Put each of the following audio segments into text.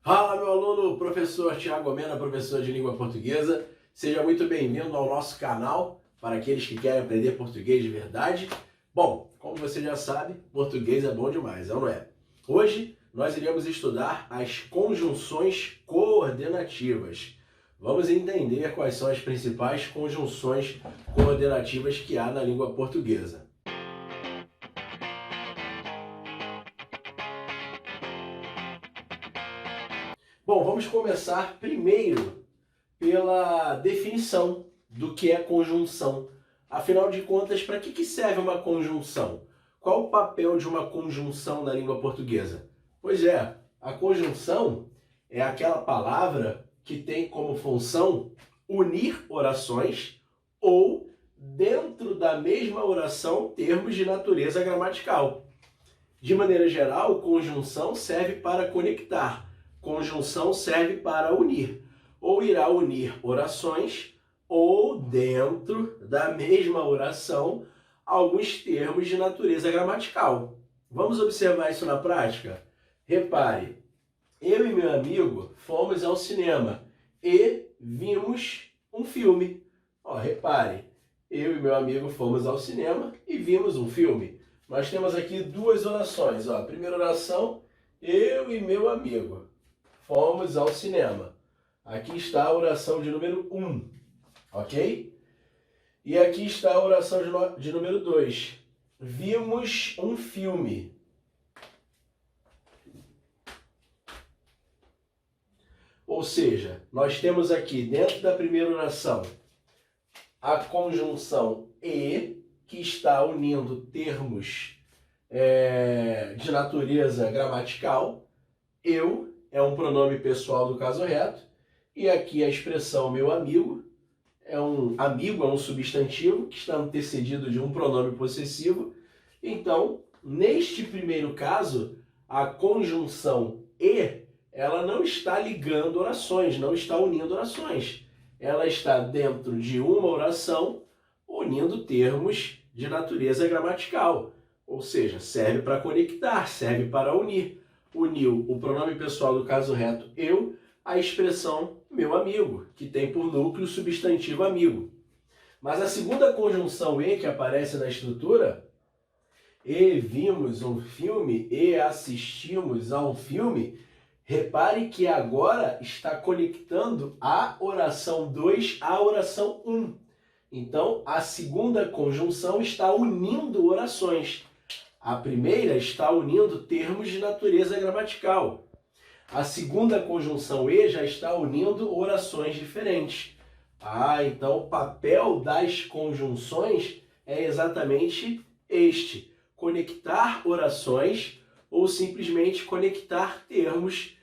Fala, meu aluno, professor Thiago Mena, professor de língua portuguesa. Seja muito bem-vindo ao nosso canal para aqueles que querem aprender português de verdade. Bom, como você já sabe, português é bom demais, não é? Hoje nós iremos estudar as conjunções coordenativas. Vamos entender quais são as principais conjunções coordenativas que há na língua portuguesa. Bom, vamos começar primeiro pela definição do que é conjunção. Afinal de contas, para que serve uma conjunção? Qual o papel de uma conjunção na língua portuguesa? Pois é, a conjunção é aquela palavra que tem como função unir orações ou, dentro da mesma oração, termos de natureza gramatical. De maneira geral, conjunção serve para conectar. Conjunção serve para unir, ou irá unir orações, ou dentro da mesma oração, alguns termos de natureza gramatical. Vamos observar isso na prática? Repare, eu e meu amigo fomos ao cinema e vimos um filme. Repare, eu e meu amigo fomos ao cinema e vimos um filme. Nós temos aqui duas orações. Primeira oração, eu e meu amigo fomos ao cinema. Aqui está a oração de número 1, ok? E aqui está a oração de número 2. Vimos um filme. Ou seja, nós temos aqui dentro da primeira oração a conjunção e, que está unindo termos de natureza gramatical. Eu é um pronome pessoal do caso reto, e aqui a expressão meu amigo é um substantivo que está antecedido de um pronome possessivo. Então, neste primeiro caso, a conjunção e, ela não está ligando orações, não está unindo orações. Ela está dentro de uma oração, unindo termos de natureza gramatical. Ou seja, serve para conectar, serve para unir. Uniu o pronome pessoal do caso reto eu, a expressão meu amigo, que tem por núcleo o substantivo amigo. Mas a segunda conjunção e que aparece na estrutura, e vimos um filme, e assistimos a um filme, repare que agora está conectando a oração 2 à oração 1. Então, a segunda conjunção está unindo orações. A primeira está unindo termos de natureza gramatical. A segunda conjunção e já está unindo orações diferentes. Então o papel das conjunções é exatamente este: conectar orações ou simplesmente conectar termos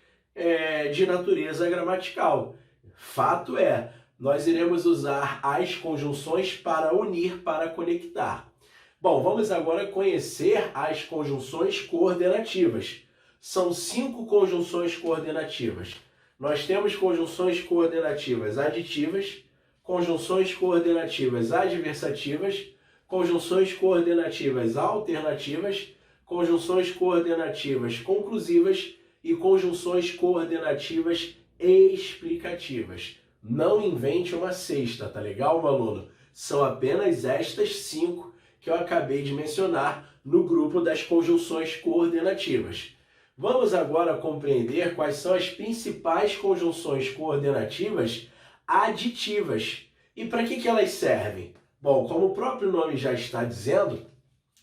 de natureza gramatical. Fato é, nós iremos usar as conjunções para unir, para conectar. Bom, vamos agora conhecer as conjunções coordenativas. São 5 conjunções coordenativas. Nós temos conjunções coordenativas aditivas, conjunções coordenativas adversativas, conjunções coordenativas alternativas, conjunções coordenativas conclusivas e conjunções coordenativas explicativas. Não invente uma sexta, tá legal, meu aluno? São apenas estas 5 que eu acabei de mencionar no grupo das conjunções coordenativas. Vamos agora compreender quais são as principais conjunções coordenativas aditivas. E para que elas servem? Bom, como o próprio nome já está dizendo,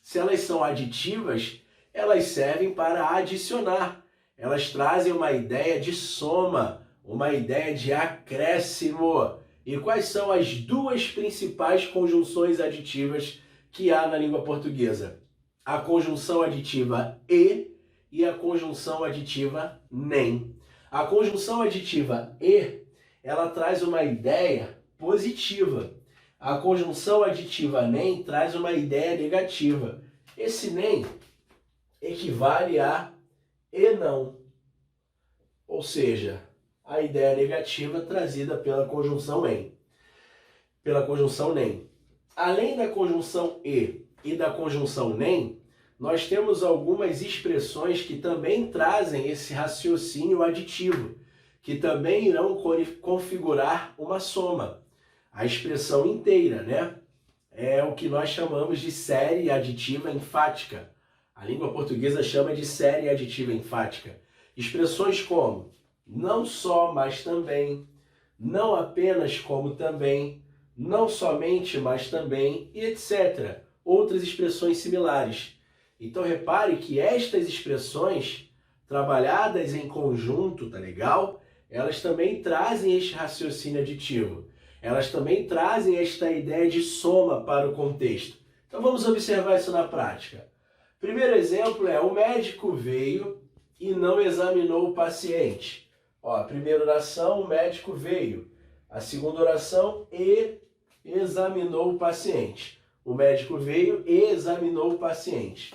se elas são aditivas, elas servem para adicionar. Elas trazem uma ideia de soma, uma ideia de acréscimo. E quais são as duas principais conjunções aditivas que há na língua portuguesa? A conjunção aditiva e a conjunção aditiva nem. A conjunção aditiva e, ela traz uma ideia positiva. A conjunção aditiva nem traz uma ideia negativa. Esse nem equivale a e não. Ou seja, a ideia negativa trazida pela conjunção em. Pela conjunção nem. Além da conjunção e da conjunção nem, nós temos algumas expressões que também trazem esse raciocínio aditivo, que também irão configurar uma soma. A expressão inteira, né? É o que nós chamamos de série aditiva enfática. A língua portuguesa chama de série aditiva enfática. Expressões como não só, mas também, não apenas como também, não somente, mas também, e etc. Outras expressões similares. Então repare que estas expressões, trabalhadas em conjunto, tá legal? Elas também trazem este raciocínio aditivo. Elas também trazem esta ideia de soma para o contexto. Então vamos observar isso na prática. Primeiro exemplo é: o médico veio e não examinou o paciente. Ó, a primeira oração, o médico veio. A segunda oração, e examinou o paciente. O médico veio e examinou o paciente.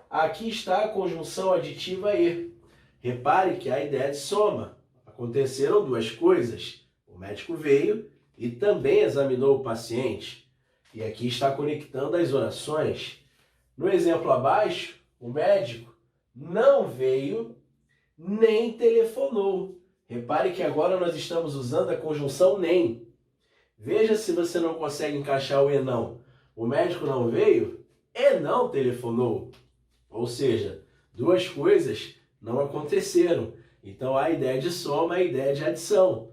Aqui está a conjunção aditiva e. Repare que há a ideia de soma. Aconteceram duas coisas. O médico veio e também examinou o paciente. E aqui está conectando as orações. No exemplo abaixo, o médico não veio nem telefonou. Repare que agora nós estamos usando a conjunção nem. Veja se você não consegue encaixar o e não. O médico não veio e não telefonou. Ou seja, duas coisas não aconteceram. Então há a ideia de soma, a ideia de adição.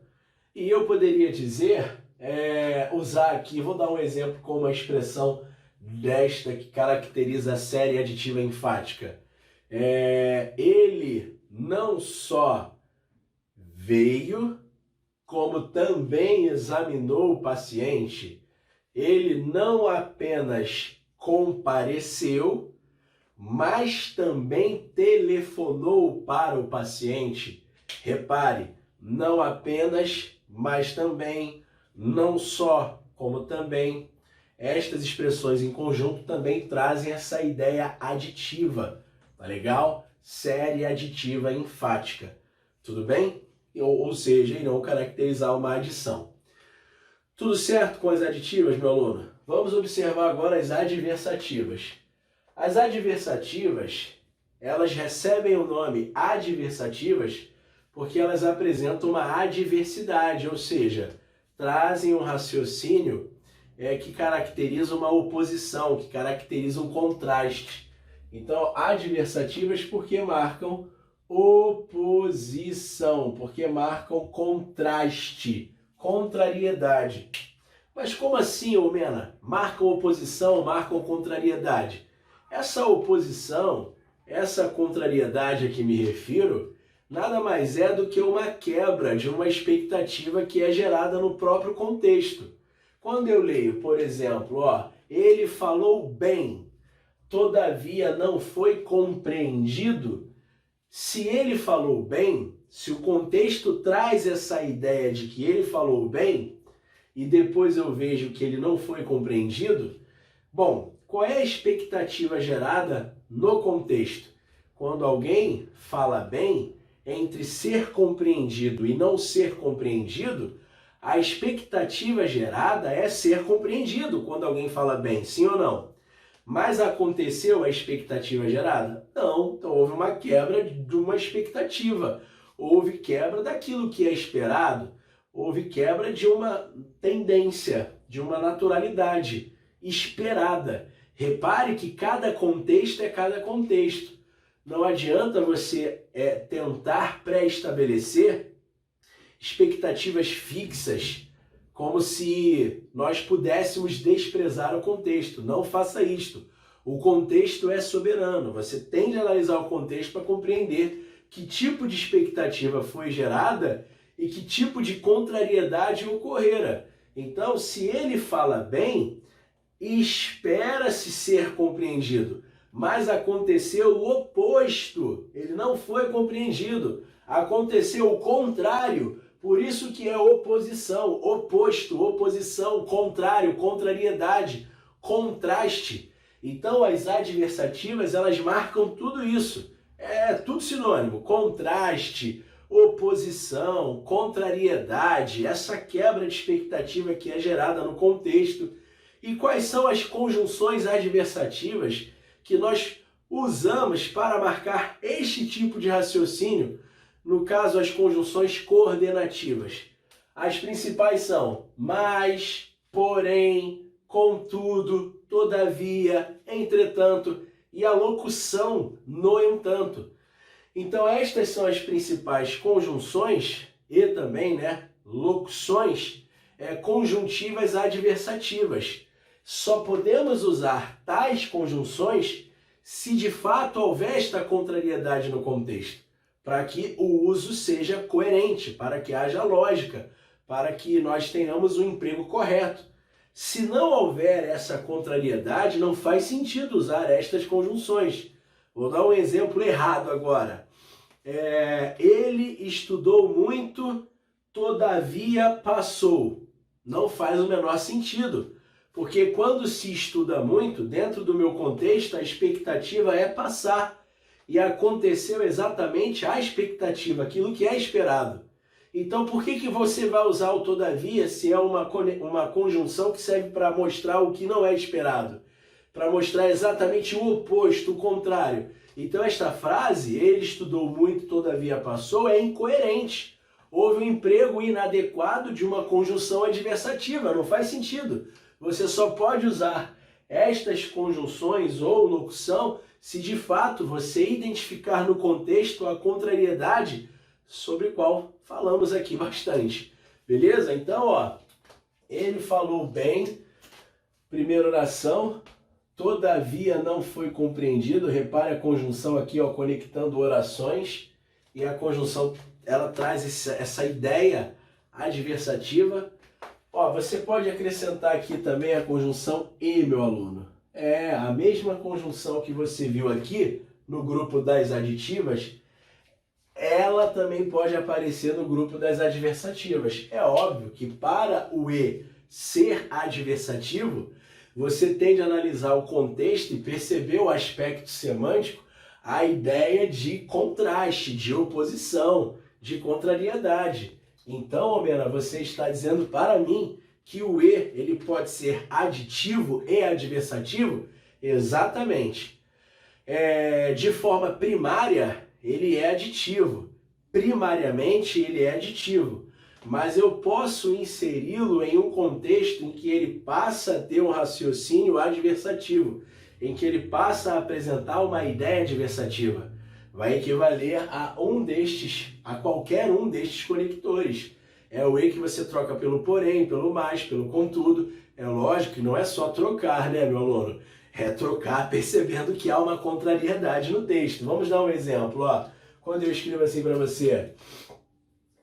E eu poderia dizer, usar aqui, vou dar um exemplo com uma expressão desta que caracteriza a série aditiva enfática. Ele não só veio, como também examinou o paciente. Ele não apenas compareceu, mas também telefonou para o paciente. Repare, não apenas, mas também, não só, como também. Estas expressões em conjunto também trazem essa ideia aditiva, tá legal? Série aditiva enfática, tudo bem? Ou seja, irão caracterizar uma adição. Tudo certo com as aditivas, meu aluno? Vamos observar agora as adversativas. As adversativas, elas recebem o nome adversativas porque elas apresentam uma adversidade, ou seja, trazem um raciocínio que caracteriza uma oposição, que caracteriza um contraste. Então, adversativas porque marcam oposição, porque marcam contraste, contrariedade. Mas como assim, Mena? Marcam oposição, marcam contrariedade? Essa oposição, essa contrariedade a que me refiro, nada mais é do que uma quebra de uma expectativa que é gerada no próprio contexto. Quando eu leio, por exemplo, ele falou bem, todavia não foi compreendido. Se ele falou bem, se o contexto traz essa ideia de que ele falou bem, e depois eu vejo que ele não foi compreendido, bom, qual é a expectativa gerada no contexto? Quando alguém fala bem, entre ser compreendido e não ser compreendido, a expectativa gerada é ser compreendido quando alguém fala bem, sim ou não? Mas aconteceu a expectativa gerada? Não, então houve uma quebra de uma expectativa, houve quebra daquilo que é esperado, houve quebra de uma tendência, de uma naturalidade esperada. Repare que cada contexto é cada contexto. Não adianta você tentar pré-estabelecer expectativas fixas, como se nós pudéssemos desprezar o contexto. Não faça isto. O contexto é soberano. Você tem de analisar o contexto para compreender que tipo de expectativa foi gerada e que tipo de contrariedade ocorrera. Então, se ele fala bem, espera-se ser compreendido, mas aconteceu o oposto. Ele não foi compreendido. Aconteceu o contrário. Por isso que é oposição, oposto, oposição, contrário, contrariedade, contraste. Então as adversativas, elas marcam tudo isso. É tudo sinônimo. Contraste, oposição, contrariedade, essa quebra de expectativa que é gerada no contexto. E quais são as conjunções adversativas que nós usamos para marcar este tipo de raciocínio, no caso as conjunções coordenativas. As principais são mas, porém, contudo, todavia, entretanto e a locução no entanto. Então estas são as principais conjunções e também, locuções conjuntivas adversativas. Só podemos usar tais conjunções se de fato houver esta contrariedade no contexto, para que o uso seja coerente, para que haja lógica, para que nós tenhamos o emprego correto. Se não houver essa contrariedade, não faz sentido usar estas conjunções. Vou dar um exemplo errado agora. Ele estudou muito, todavia passou. Não faz o menor sentido, porque quando se estuda muito, dentro do meu contexto, a expectativa é passar. E aconteceu exatamente a expectativa, aquilo que é esperado. Então, por que você vai usar o todavia se é uma conjunção que serve para mostrar o que não é esperado? Para mostrar exatamente o oposto, o contrário. Então, esta frase, ele estudou muito, todavia passou, é incoerente. Houve um emprego inadequado de uma conjunção adversativa, não faz sentido. Você só pode usar estas conjunções ou locução se de fato você identificar no contexto a contrariedade sobre a qual falamos aqui bastante. Beleza? Então, ele falou bem, primeira oração, todavia não foi compreendido. Repare a conjunção aqui, conectando orações, e a conjunção ela traz essa ideia adversativa. Você pode acrescentar aqui também a conjunção e, meu aluno. A mesma conjunção que você viu aqui no grupo das aditivas, ela também pode aparecer no grupo das adversativas. É óbvio que para o e ser adversativo, você tem de analisar o contexto e perceber o aspecto semântico, a ideia de contraste, de oposição, de contrariedade. Então, Almena, você está dizendo para mim que o e ele pode ser aditivo e adversativo? Exatamente. De forma primária, ele é aditivo. Primariamente, ele é aditivo. Mas eu posso inseri-lo em um contexto em que ele passa a ter um raciocínio adversativo, em que ele passa a apresentar uma ideia adversativa. Vai equivaler a qualquer um destes conectores. É o e que você troca pelo porém, pelo mais, pelo contudo. É lógico que não é só trocar, meu aluno? É trocar percebendo que há uma contrariedade no texto. Vamos dar um exemplo. Quando eu escrevo assim para você,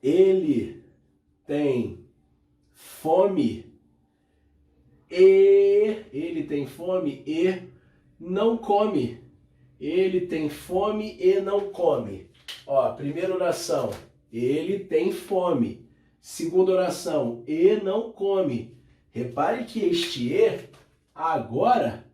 ele tem fome e não come. Ele tem fome e não come. Primeira oração, ele tem fome. Segunda oração, e não come. Repare que este e, agora,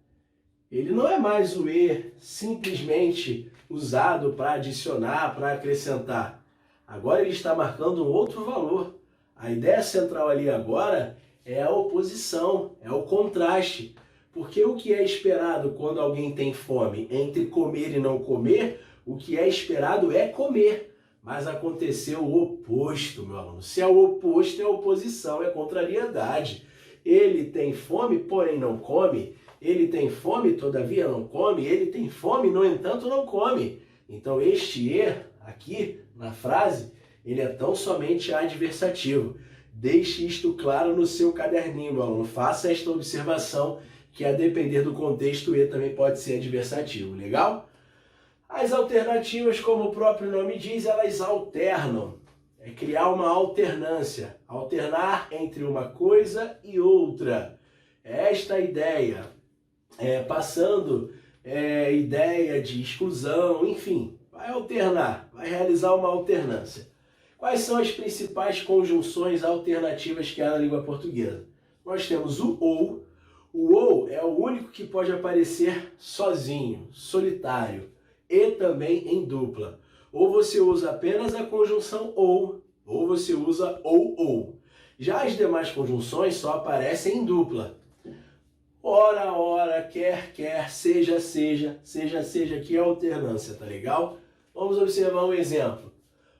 ele não é mais o e simplesmente usado para adicionar, para acrescentar. Agora ele está marcando um outro valor. A ideia central ali agora é a oposição, é o contraste. Porque o que é esperado quando alguém tem fome? Entre comer e não comer, o que é esperado é comer. Mas aconteceu o oposto, meu aluno. Se é o oposto, é oposição, é contrariedade. Ele tem fome, porém não come. Ele tem fome, todavia não come. Ele tem fome, no entanto, não come. Então este e, aqui na frase, ele é tão somente adversativo. Deixe isto claro no seu caderninho, meu aluno. Faça esta observação, que a depender do contexto, o e também pode ser adversativo, legal? As alternativas, como o próprio nome diz, elas alternam. É criar uma alternância, alternar entre uma coisa e outra. Esta é a ideia, passando ideia de exclusão, enfim, vai alternar, vai realizar uma alternância. Quais são as principais conjunções alternativas que há na língua portuguesa? Nós temos o ou. O ou é o único que pode aparecer sozinho, solitário, e também em dupla. Ou você usa apenas a conjunção ou você usa ou. Já as demais conjunções só aparecem em dupla. ora, ora, quer, quer, seja, seja, seja, seja, que é alternância, tá legal? Vamos observar um exemplo.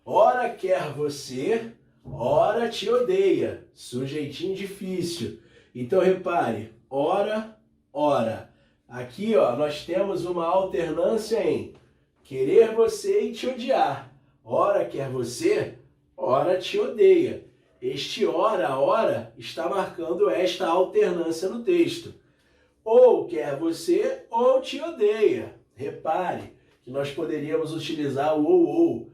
Ora quer você, ora te odeia. Sujeitinho difícil. Então repare, ora, ora. Aqui ó, nós temos uma alternância em querer você e te odiar. Ora quer você, ora te odeia. Este ora, ora está marcando esta alternância no texto. Ou quer você ou te odeia. Repare que nós poderíamos utilizar o ou.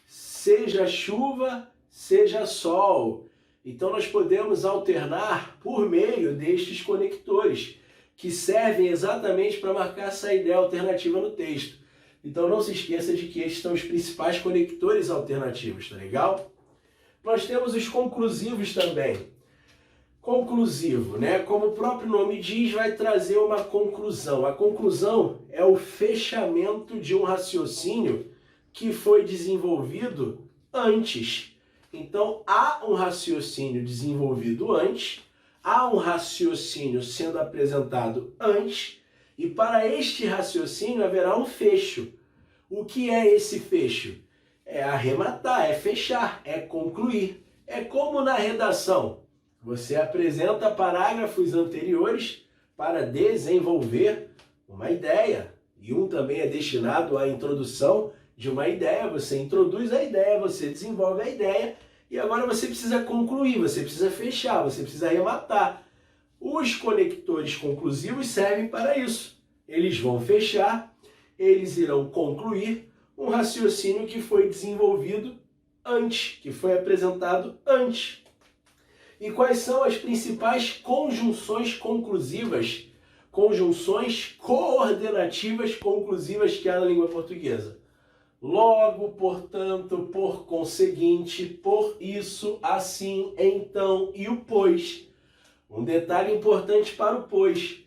Seja chuva, seja sol. Então nós podemos alternar por meio destes conectores, que servem exatamente para marcar essa ideia alternativa no texto. Então não se esqueça de que estes são os principais conectores alternativos, tá legal? Nós temos os conclusivos também. Conclusivo, né? Como o próprio nome diz, vai trazer uma conclusão. A conclusão é o fechamento de um raciocínio que foi desenvolvido antes. Então, há um raciocínio desenvolvido antes, há um raciocínio sendo apresentado antes, e para este raciocínio haverá um fecho. O que é esse fecho? É arrematar, é fechar, é concluir. É como na redação. Você apresenta parágrafos anteriores para desenvolver uma ideia. E um também é destinado à introdução de uma ideia. Você introduz a ideia, você desenvolve a ideia e agora você precisa concluir, você precisa fechar, você precisa arrematar. Os conectores conclusivos servem para isso. Eles vão fechar, eles irão concluir um raciocínio que foi desenvolvido antes, que foi apresentado antes. E quais são as principais conjunções conclusivas, conjunções coordenativas conclusivas que há na língua portuguesa? Logo, portanto, por conseguinte, por isso, assim, então e o pois. Um detalhe importante para o pois.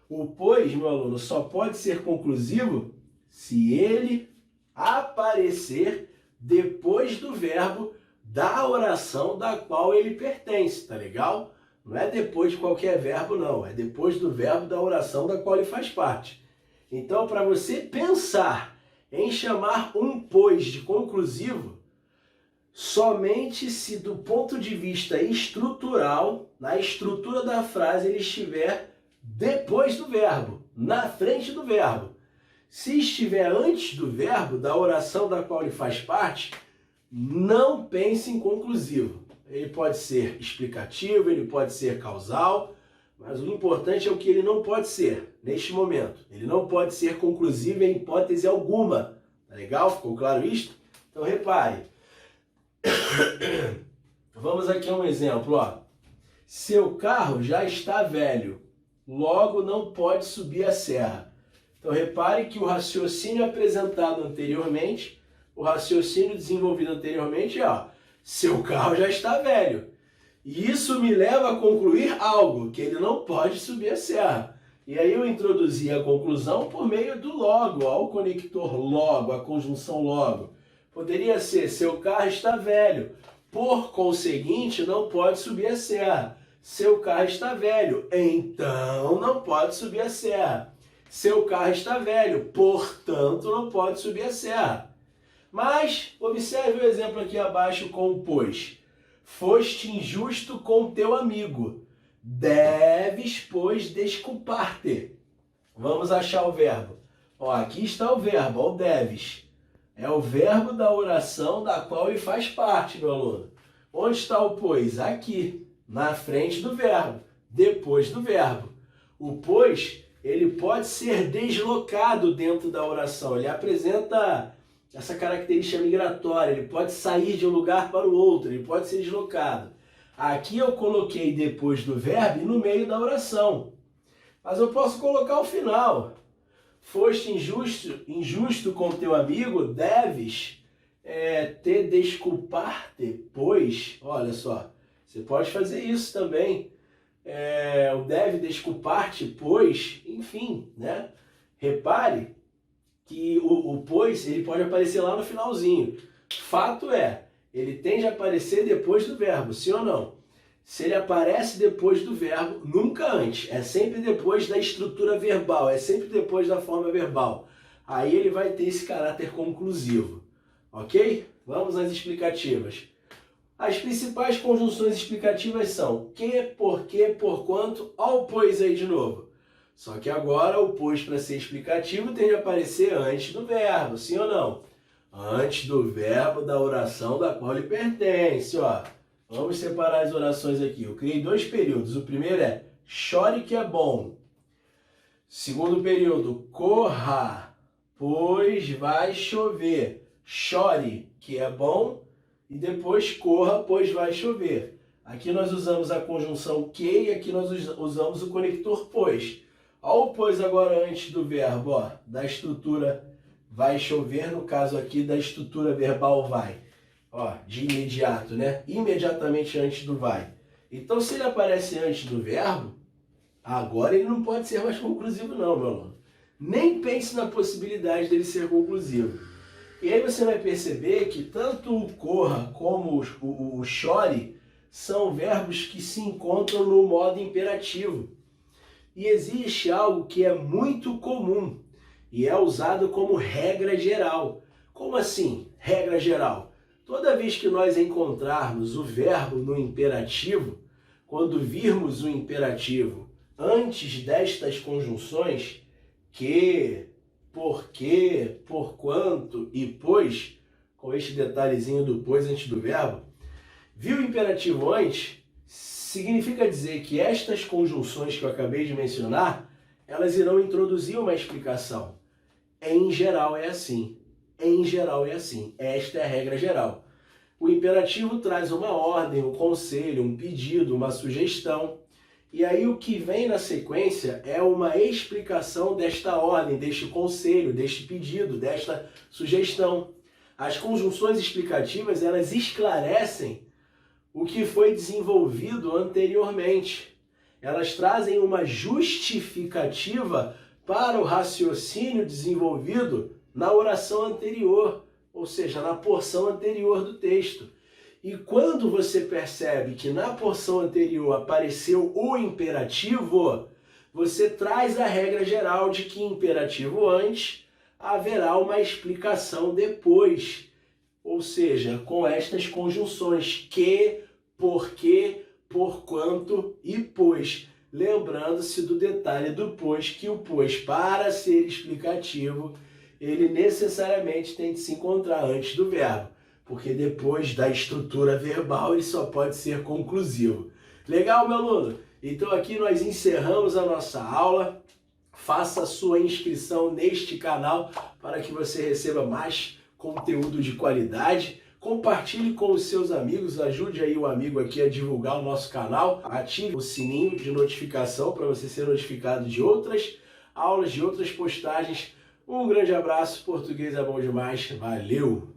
O pois, meu aluno, só pode ser conclusivo se ele aparecer depois do verbo da oração da qual ele pertence, tá legal? Não é depois de qualquer verbo, não. É depois do verbo da oração da qual ele faz parte. Então, para você pensar em chamar um pois de conclusivo, somente se do ponto de vista estrutural, na estrutura da frase, ele estiver depois do verbo, na frente do verbo. Se estiver antes do verbo, da oração da qual ele faz parte, não pense em conclusivo. Ele pode ser explicativo, ele pode ser causal, mas o importante é o que ele não pode ser neste momento. Ele não pode ser conclusivo em hipótese alguma. Tá legal? Ficou claro isto? Então repare. Vamos aqui a um exemplo. Ó. Seu carro já está velho, logo não pode subir a serra. Então repare que o raciocínio apresentado anteriormente, o raciocínio desenvolvido anteriormente é, ó, seu carro já está velho. E isso me leva a concluir algo, que ele não pode subir a serra. E aí eu introduzi a conclusão por meio do logo, ó, o conector logo, a conjunção logo. Poderia ser, seu carro está velho, por conseguinte não pode subir a serra. Seu carro está velho, então não pode subir a serra. Seu carro está velho, portanto não pode subir a serra. Mas, observe o exemplo aqui abaixo com o pois. Foste injusto com teu amigo. Deves, pois, desculpar-te. Vamos achar o verbo. Ó, aqui está o verbo, ó, o deves. É o verbo da oração da qual ele faz parte, meu aluno. Onde está o pois? Aqui, na frente do verbo, depois do verbo. O pois, ele pode ser deslocado dentro da oração. Ele apresenta essa característica migratória, ele pode sair de um lugar para o outro, ele pode ser deslocado. Aqui eu coloquei depois do verbo e no meio da oração. Mas eu posso colocar o final. Foste injusto com teu amigo, deves te desculpar-te, pois, olha só, você pode fazer isso também. O deve desculpar-te, pois, enfim, né? Repare que o pois, ele pode aparecer lá no finalzinho. Fato é, ele tende a aparecer depois do verbo, sim ou não? se ele aparece depois do verbo, nunca antes, é sempre depois da estrutura verbal, é sempre depois da forma verbal. Aí ele vai ter esse caráter conclusivo, ok? Vamos às explicativas. As principais conjunções explicativas são que, porque, porquanto, ó o pois aí de novo. Só que agora o pois, para ser explicativo, tem de aparecer antes do verbo, sim ou não? Antes do verbo da oração da qual ele pertence, ó. Vamos separar as orações aqui. Eu criei 2 períodos. O primeiro é chore que é bom. Segundo período, corra, pois vai chover. Chore, que é bom, e depois corra, pois vai chover. Aqui nós usamos a conjunção que e aqui nós usamos o conector pois. Olha o pois agora antes do verbo, ó, da estrutura vai chover, no caso aqui da estrutura verbal vai. Ó, de imediato, né? Imediatamente antes do vai. Então, se ele aparece antes do verbo, agora ele não pode ser mais conclusivo não, meu aluno. Nem pense na possibilidade dele ser conclusivo. E aí você vai perceber que tanto o corra como o chore são verbos que se encontram no modo imperativo. E existe algo que é muito comum e é usado como regra geral. Como assim, regra geral? Toda vez que nós encontrarmos o verbo no imperativo, quando virmos o imperativo antes destas conjunções, que, porque, porquanto e pois, com este detalhezinho do pois antes do verbo, viu o imperativo antes, significa dizer que estas conjunções que eu acabei de mencionar, elas irão introduzir uma explicação. Em geral é assim. Em geral é assim. Esta é a regra geral. O imperativo traz uma ordem, um conselho, um pedido, uma sugestão. E aí o que vem na sequência é uma explicação desta ordem, deste conselho, deste pedido, desta sugestão. As conjunções explicativas, elas esclarecem o que foi desenvolvido anteriormente. Elas trazem uma justificativa para o raciocínio desenvolvido na oração anterior, ou seja, na porção anterior do texto. E quando você percebe que na porção anterior apareceu o imperativo, você traz a regra geral de que imperativo antes haverá uma explicação depois. Ou seja, com estas conjunções que, porque, porquanto e pois. Lembrando-se do detalhe do pois, que o pois, para ser explicativo, ele necessariamente tem de se encontrar antes do verbo, porque depois da estrutura verbal ele só pode ser conclusivo. Legal, meu aluno? Então aqui nós encerramos a nossa aula. Faça a sua inscrição neste canal para que você receba mais conteúdo de qualidade. Compartilhe com os seus amigos, ajude aí o amigo aqui a divulgar o nosso canal. Ative o sininho de notificação para você ser notificado de outras aulas, de outras postagens. Um grande abraço, português é bom demais, valeu!